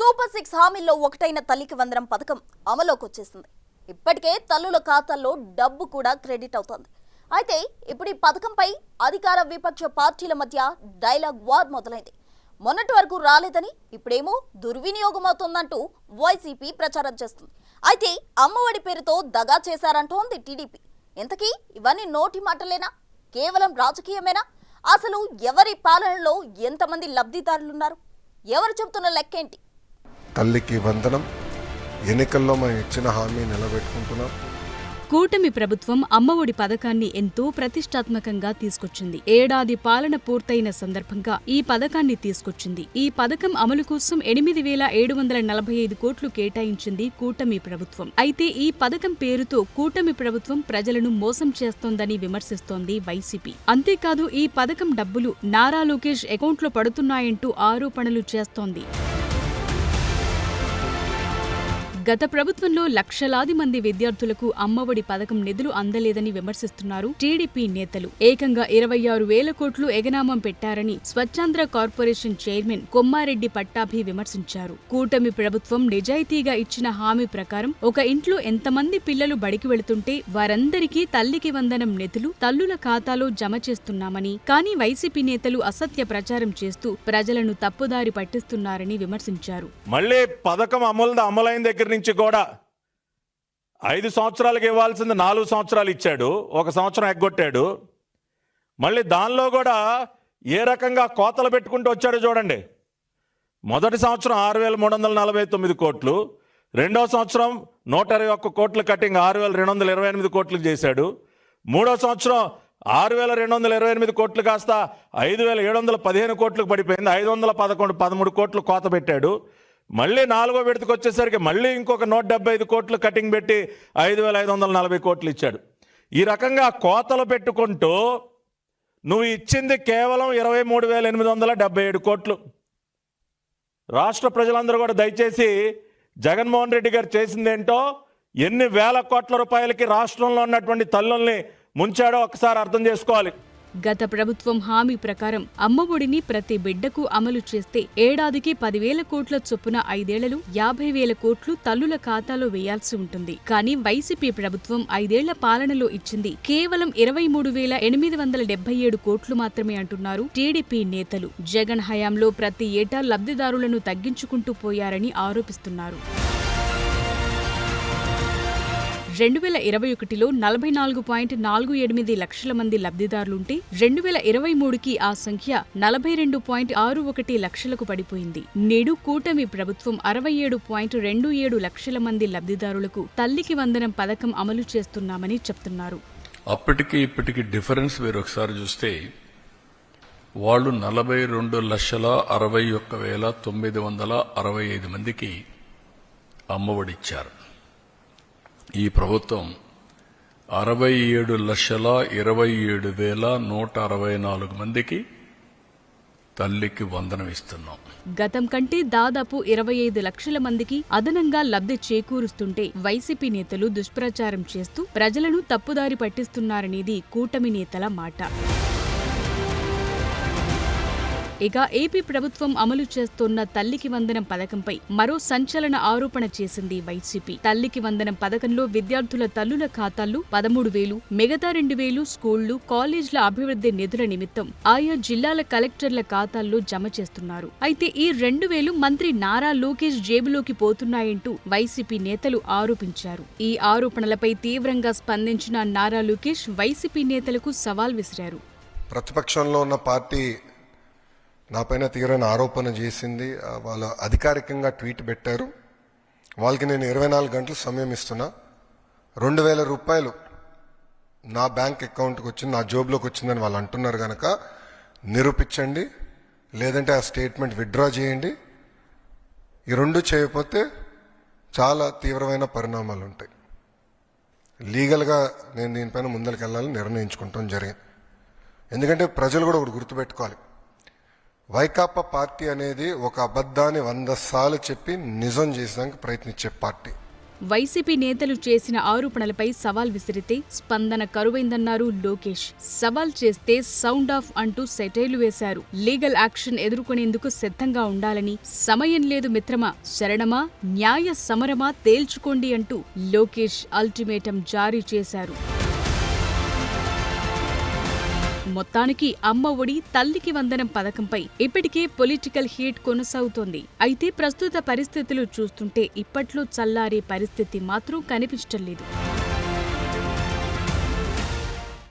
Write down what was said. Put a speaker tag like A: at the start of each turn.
A: Super 6 హామీల్లో ఒకటైన తల్లికి వందనం పథకం అమలులోకి వచ్చేసింది. ఇప్పటికే తల్లుల ఖాతాల్లో డబ్బు కూడా క్రెడిట్ అవుతోంది. అయితే ఇప్పుడు ఈ పథకంపై అధికార విపక్ష పార్టీల మధ్య డైలాగ్ వార్ మొదలైంది. మొన్నటి వరకు రాలేదని ఇప్పుడేమో దుర్వినియోగం అవుతోందంటూ వైసీపీ ప్రచారం చేస్తుంది. అయితే అమ్మఒడి పేరుతో దగా చేశారంటోంది టీడీపీ. ఇంతకీ ఇవన్నీ నోటి మాటలేనా, కేవలం రాజకీయమేనా? అసలు ఎవరి పాలనలో ఎంతమంది లబ్ధిదారులున్నారు? ఎవరు చెబుతున్న లెక్కేంటి?
B: తల్లికి వందనం ఎన్నికల్లో మనం ఇచ్చిన హామీ నిలబెట్టుకుంటున్నాం.
C: కూటమి ప్రభుత్వం అమ్మఒడి పథకాన్ని ఎంతో ప్రతిష్టాత్మకంగా తీసుకొచ్చింది. ఏడాది పాలన పూర్తయిన సందర్భంగా ఈ పథకాన్ని తీసుకొచ్చింది. ఈ పథకం అమలు కోసం 8,745 కోట్లు కేటాయించింది కూటమి ప్రభుత్వం. అయితే ఈ పథకం పేరుతో కూటమి ప్రభుత్వం ప్రజలను మోసం చేస్తోందని విమర్శిస్తోంది వైసీపీ. అంతేకాదు ఈ పథకం డబ్బులు నారా లోకేష్ అకౌంట్లో పడుతున్నాయంటూ ఆరోపణలు చేస్తోంది. గత ప్రభుత్వంలో లక్షలాది మంది విద్యార్థులకు అమ్మఒడి పథకం నిధులు అందలేదని విమర్శిస్తున్నారు టీడీపీ నేతలు. ఏకంగా 26,000 కోట్లు ఎగనామం పెట్టారని స్వచ్ఛాంధ్ర కార్పొరేషన్ చైర్మన్ కొమ్మారెడ్డి పట్టాభి విమర్శించారు. కూటమి ప్రభుత్వం నిజాయితీగా ఇచ్చిన హామీ ప్రకారం ఒక ఇంట్లో ఎంతమంది పిల్లలు బడికి వెళుతుంటే వారందరికీ తల్లికి వందనం నిధులు తల్లుల ఖాతాలో జమ చేస్తున్నామని, కానీ వైసీపీ నేతలు అసత్య ప్రచారం చేస్తూ ప్రజలను తప్పుదారి పట్టిస్తున్నారని విమర్శించారు.
D: మళ్ళీ పథకం అమలైన దగ్గర నుంచి కూడా 5 సంవత్సరాలకు ఇవ్వాల్సింది 4 సంవత్సరాలు ఇచ్చాడు, 1 సంవత్సరం ఎగ్గొట్టాడు. మళ్ళీ దానిలో కూడా ఏ రకంగా కోతలు పెట్టుకుంటూ వచ్చాడో చూడండి. మొదటి సంవత్సరం 6,349 కోట్లు, రెండో సంవత్సరం 121 కోట్ల కటింగ్ 6,228 కోట్లు చేశాడు. మూడో సంవత్సరం 6,228 కోట్లు కాస్త 5,715 కోట్లకు పడిపోయింది. 513 కోట్లు కోత పెట్టాడు. మళ్ళీ 4వ విడతకు వచ్చేసరికి మళ్ళీ ఇంకొక 175 కోట్లు కటింగ్ పెట్టి 5,540 కోట్లు ఇచ్చాడు. ఈ రకంగా కోతలు పెట్టుకుంటూ నువ్వు ఇచ్చింది కేవలం 23,877 కోట్లు. రాష్ట్ర ప్రజలందరూ కూడా దయచేసి జగన్మోహన్ రెడ్డి గారు చేసిందేంటో, ఎన్ని వేల కోట్ల రూపాయలకి రాష్ట్రంలో ఉన్నటువంటి తల్లుల్ని ముంచాడో ఒకసారి అర్థం చేసుకోవాలి.
C: గత ప్రభుత్వం హామీ ప్రకారం అమ్మఒడిని ప్రతి బిడ్డకు అమలు చేస్తే ఏడాదికి 10,000 కోట్ల చొప్పున 5 ఏళ్లలో 50,000 కోట్లు తల్లుల ఖాతాలో వేయాల్సి ఉంటుంది. కానీ వైసీపీ ప్రభుత్వం 5 ఏళ్ల పాలనలో ఇచ్చింది కేవలం 23,877 కోట్లు మాత్రమే అంటున్నారు టీడీపీ నేతలు. జగన్ హయాంలో ప్రతి ఏటా లబ్ధిదారులను తగ్గించుకుంటూ పోయారని ఆరోపిస్తున్నారు. 2021లో 44.48 లక్షల మంది లబ్ధిదారులుంటే 2023కి ఆ సంఖ్య 42.61 లక్షలకు పడిపోయింది. నేడు కూటమి ప్రభుత్వం 67.27 లక్షల మంది లబ్ధిదారులకు తల్లికి వందనం పథకం అమలు చేస్తున్నామని చెప్తున్నారు.
E: అప్పటికి ఇప్పటికి డిఫరెన్స్ మీరు ఒకసారి చూస్తే వాళ్ళు 42,61,965 మందికి అమ్మఒడిచ్చారు. ఈ ప్రభుత్వం 67,27,164 మందికి తల్లికి వందనం ఇస్తున్నాం.
C: గతం కంటే దాదాపు 25 లక్షల మందికి అదనంగా లబ్ధి చేకూరుస్తుంటే వైసీపీ నేతలు దుష్ప్రచారం చేస్తూ ప్రజలను తప్పుదారి పట్టిస్తున్నారనేది కూటమి నేతల మాట. ఇక ఏపీ ప్రభుత్వం అమలు చేస్తోన్న తల్లికి వందనం పథకంపై మరో సంచలన ఆరోపణ చేసింది వైసీపీ. తల్లికి వందనం పథకంలో విద్యార్థుల తల్లుల ఖాతాల్లో 13,000, మిగతా 2,000 స్కూళ్లు, కాలేజ్ల అభివృద్ధి నిధుల నిమిత్తం ఆయా జిల్లాల కలెక్టర్ల ఖాతాల్లో జమ చేస్తున్నారు. అయితే ఈ 2,000 మంత్రి నారా లోకేష్ జేబులోకి పోతున్నాయంటూ వైసీపీ నేతలు ఆరోపించారు. ఈ ఆరోపణలపై తీవ్రంగా స్పందించిన నారా లోకేష్ వైసీపీ నేతలకు సవాల్ విసిరారు.
B: ప్రతిపక్షంలో ఉన్న పార్టీ నాపైన తీవ్రమైన ఆరోపణ చేసింది. వాళ్ళు అధికారికంగా ట్వీట్ పెట్టారు. వాళ్ళకి నేను 24 గంటలు సమయం ఇస్తున్నా. 2,000 రూపాయలు నా బ్యాంక్ అకౌంట్కి వచ్చింది, నా జోబులోకి వచ్చిందని వాళ్ళు అంటున్నారు కనుక నిరూపించండి, లేదంటే ఆ స్టేట్మెంట్ విత్డ్రా చేయండి. ఈ రెండు చేయకపోతే చాలా తీవ్రమైన పరిణామాలు ఉంటాయి. లీగల్గా నేను దీనిపైన ముందరికి వెళ్ళాలని నిర్ణయించుకుంటాం జరిగింది. ఎందుకంటే ప్రజలు కూడా ఒకటి గుర్తుపెట్టుకోవాలి, వైకాపా పార్టీ అనేది ఒక అబద్ధాన్ని 100 సార్లు చెప్పి నిజం చేసేదానికి ప్రయత్నించే పార్టీ.
C: వైసీపీ నేతలు చేసిన ఆరోపణలపై సవాల్ విసిరితే స్పందన కరువైందన్నారు లోకేష్. సవాల్ చేస్తే సౌండ్ ఆఫ్ అంటూ సెటైర్లు వేశారు. లీగల్ యాక్షన్ ఎదుర్కొనేందుకు సిద్ధంగా ఉండాలని, సమయం లేదు మిత్రమా, శరణమా, న్యాయ సమరమా తేల్చుకోండి అంటూ లోకేష్ అల్టిమేటం జారీ చేశారు. మొత్తానికి అమ్మ ఒడి, తల్లికి వందనం పథకంపై ఇప్పటికే పొలిటికల్ హీట్ కొనసాగుతోంది. అయితే ప్రస్తుత పరిస్థితులు చూస్తుంటే ఇప్పట్లో చల్లారే పరిస్థితి మాత్రం కనిపించడం లేదు.